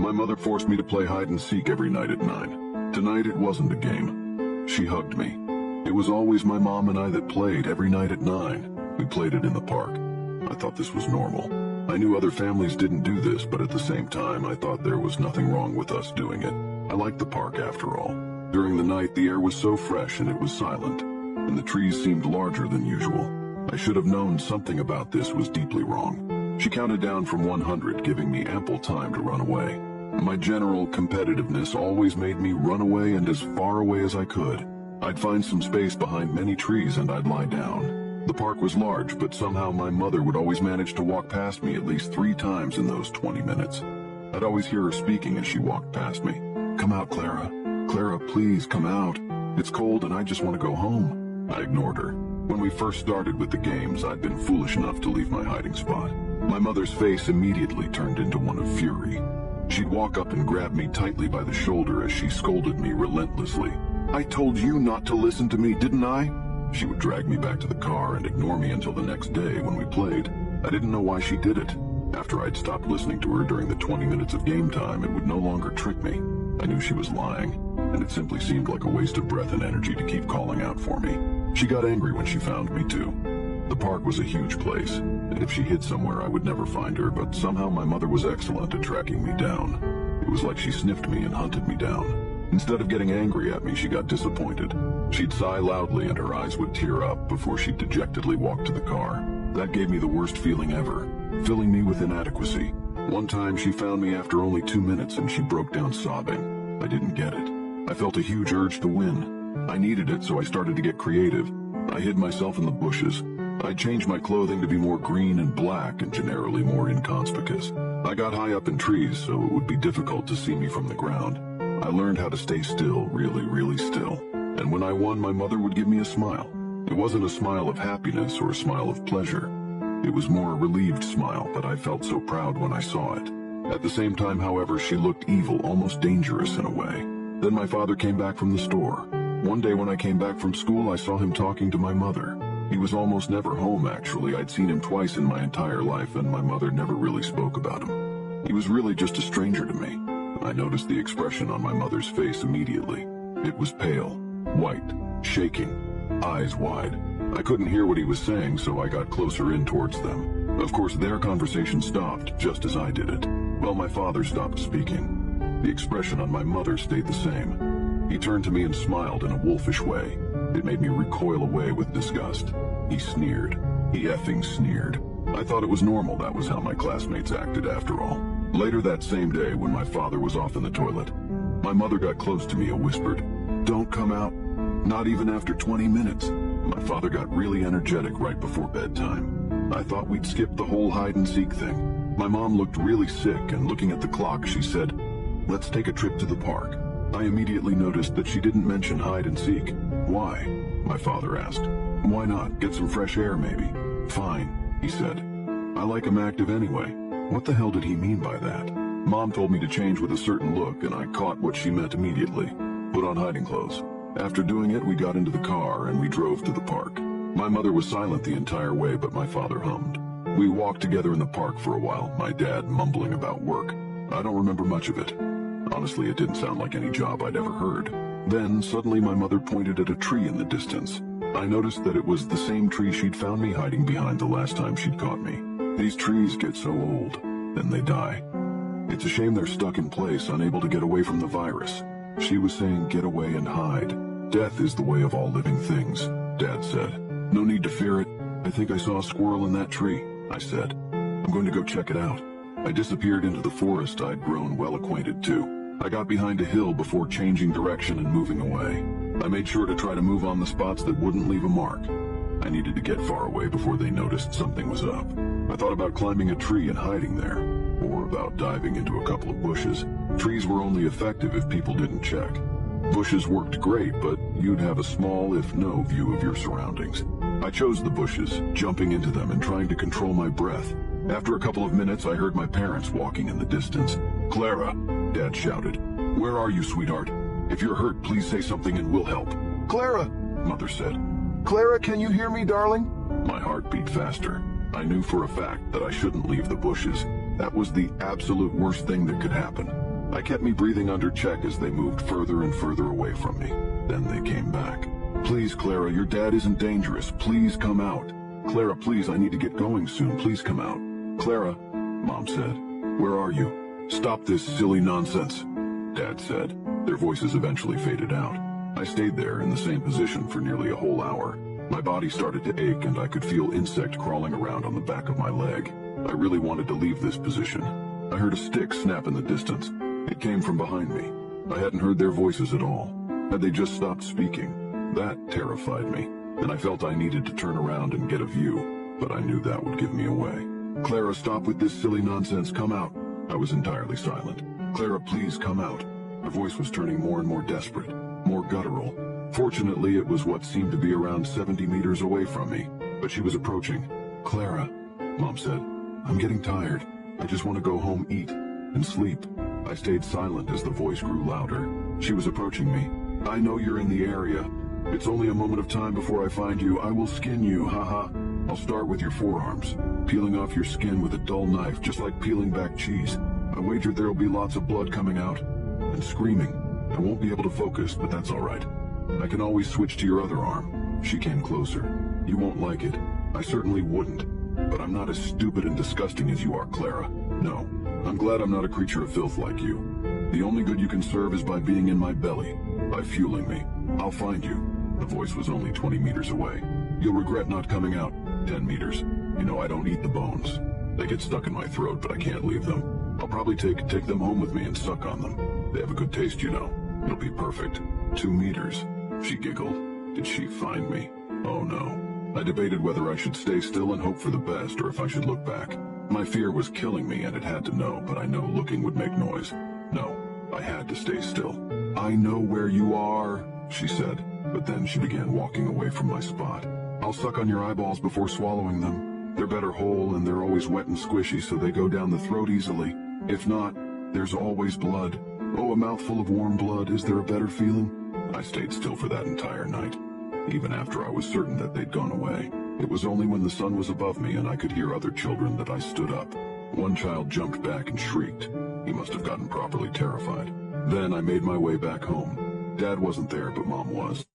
My mother forced me to play hide and seek every night at 9. Tonight it wasn't a game. She hugged me. It was always my mom and I that played every night at 9. We played it in the park. I thought this was normal. I knew other families didn't do this, but at the same time, I thought there was nothing wrong with us doing it. I liked the park after all. During the night, the air was so fresh and it was silent, and the trees seemed larger than usual. I should have known something about this was deeply wrong. She counted down from 100, giving me ample time to run away. My general competitiveness always made me run away and as far away as I could. I'd find some space behind many trees and I'd lie down. The park was large, but somehow my mother would always manage to walk past me at least 3 times in those 20 minutes. I'd always hear her speaking as she walked past me. "Come out, Clara. Clara, please come out. It's cold and I just want to go home." I ignored her. When we first started with the games, I'd been foolish enough to leave my hiding spot. My mother's face immediately turned into one of fury. She'd walk up and grab me tightly by the shoulder as she scolded me relentlessly. "I told you not to listen to me, didn't I?" She would drag me back to the car and ignore me until the next day when we played. I didn't know why she did it. After I'd stopped listening to her during the 20 minutes of game time, it would no longer trick me. I knew she was lying, and it simply seemed like a waste of breath and energy to keep calling out for me. She got angry when she found me too. The park was a huge place, and if she hid somewhere I would never find her, but somehow my mother was excellent at tracking me down. It was like she sniffed me and hunted me down. Instead of getting angry at me, she got disappointed. She'd sigh loudly and her eyes would tear up before she'd dejectedly walk to the car. That gave me the worst feeling ever, filling me with inadequacy. One time she found me after only 2 minutes and she broke down sobbing. I didn't get it. I felt a huge urge to win. I needed it, so I started to get creative. I hid myself in the bushes. I changed my clothing to be more green and black and generally more inconspicuous. I got high up in trees so it would be difficult to see me from the ground. I learned how to stay still, really still. And when I won, my mother would give me a smile. It wasn't a smile of happiness or a smile of pleasure. It was more a relieved smile, but I felt so proud when I saw it. At the same time, however, she looked evil, almost dangerous in a way. Then my father came back from the store. One day when I came back from school, I saw him talking to my mother. He was almost never home, actually. I'd seen him twice in my entire life, and my mother never really spoke about him. He was really just a stranger to me. I noticed the expression on my mother's face immediately. It was pale, white, shaking, eyes wide. I couldn't hear what he was saying, so I got closer in towards them. Of course, their conversation stopped just as I did it. Well, my father stopped speaking. The expression on my mother stayed the same. He turned to me and smiled in a wolfish way. It made me recoil away with disgust. He sneered. He effing sneered. I thought it was normal that was how my classmates acted after all. Later that same day, when my father was off in the toilet, my mother got close to me and whispered, "Don't come out, not even after 20 minutes. My father got really energetic right before bedtime. I thought we'd skip the whole hide-and-seek thing. My mom looked really sick, and looking at the clock, she said, "Let's take a trip to the park." I immediately noticed that she didn't mention hide-and-seek. "Why?" my father asked. "Why not? Get some fresh air, maybe." "Fine," he said. "I like 'em active anyway." What the hell did he mean by that? Mom told me to change with a certain look, and I caught what she meant immediately. Put on hiding clothes. After doing it, we got into the car and we drove to the park. My mother was silent the entire way, but my father hummed. We walked together in the park for a while, my dad mumbling about work. I don't remember much of it. Honestly, it didn't sound like any job I'd ever heard. Then, suddenly my mother pointed at a tree in the distance. I noticed that it was the same tree she'd found me hiding behind the last time she'd caught me. These trees get so old, then they die. It's a shame they're stuck in place, unable to get away from the virus. She was saying, "Get away and hide. Death is the way of all living things," Dad said. "No need to fear it. I think I saw a squirrel in that tree," I said. "I'm going to go check it out." I disappeared into the forest I'd grown well acquainted to. I got behind a hill before changing direction and moving away. I made sure to try to move on the spots that wouldn't leave a mark. I needed to get far away before they noticed something was up. I thought about climbing a tree and hiding there, or about diving into a couple of bushes. Trees were only effective if people didn't check. Bushes worked great, but you'd have a small, if no, view of your surroundings. I chose the bushes, jumping into them and trying to control my breath. After a couple of minutes, I heard my parents walking in the distance. "Clara," Dad shouted. "Where are you, sweetheart? If you're hurt, please say something and we'll help." "Clara," Mother said. "Clara, can you hear me, darling?" My heart beat faster. I knew for a fact that I shouldn't leave the bushes. That was the absolute worst thing that could happen. I kept me breathing under check as they moved further and further away from me. Then they came back. Please, Clara, your dad isn't dangerous. Please come out. Clara, please, I need to get going soon. Please come out. Clara, Mom said. Where are you? Stop this silly nonsense, Dad said. Their voices eventually faded out. I stayed there in the same position for nearly a whole hour. My body started to ache and I could feel insect crawling around on the back of my leg. I really wanted to leave this position. I heard a stick snap in the distance. It came from behind me. I hadn't heard their voices at all. Had they just stopped speaking? That terrified me, and I felt I needed to turn around and get a view, but I knew that would give me away. Clara, stop with this silly nonsense. Come out. I was entirely silent. Clara, please come out. Her voice was turning more and more desperate, more guttural. Fortunately, it was what seemed to be around 70 meters away from me, but she was approaching. Clara, Mom said, I'm getting tired. I just want to go home, eat, and sleep. I stayed silent as the voice grew louder. She was approaching me. I know you're in the area. It's only a moment of time before I find you. I will skin you, haha. I'll start with your forearms, peeling off your skin with a dull knife, just like peeling back cheese. I wager there'll be lots of blood coming out, and screaming. I won't be able to focus, but that's all right. I can always switch to your other arm. She came closer. You won't like it. I certainly wouldn't. But I'm not as stupid and disgusting as you are, Clara. No. I'm glad I'm not a creature of filth like you. The only good you can serve is by being in my belly, by fueling me. I'll find you. The voice was only 20 meters away. You'll regret not coming out. 10 meters. You know I don't eat the bones. They get stuck in my throat, but I can't leave them. I'll probably take them home with me and suck on them. They have a good taste, you know. It'll be perfect. 2 meters. She giggled. Did she find me? Oh no. I debated whether I should stay still and hope for the best, or if I should look back. My fear was killing me and it had to know, but I know looking would make noise. No, I had to stay still. I know where you are, she said, but then she began walking away from my spot. I'll suck on your eyeballs before swallowing them. They're better whole and they're always wet and squishy, so they go down the throat easily. If not, there's always blood. Oh, a mouthful of warm blood, is there a better feeling? I stayed still for that entire night, even after I was certain that they'd gone away. It was only when the sun was above me and I could hear other children that I stood up. One child jumped back and shrieked. He must have gotten properly terrified. Then I made my way back home. Dad wasn't there, but Mom was.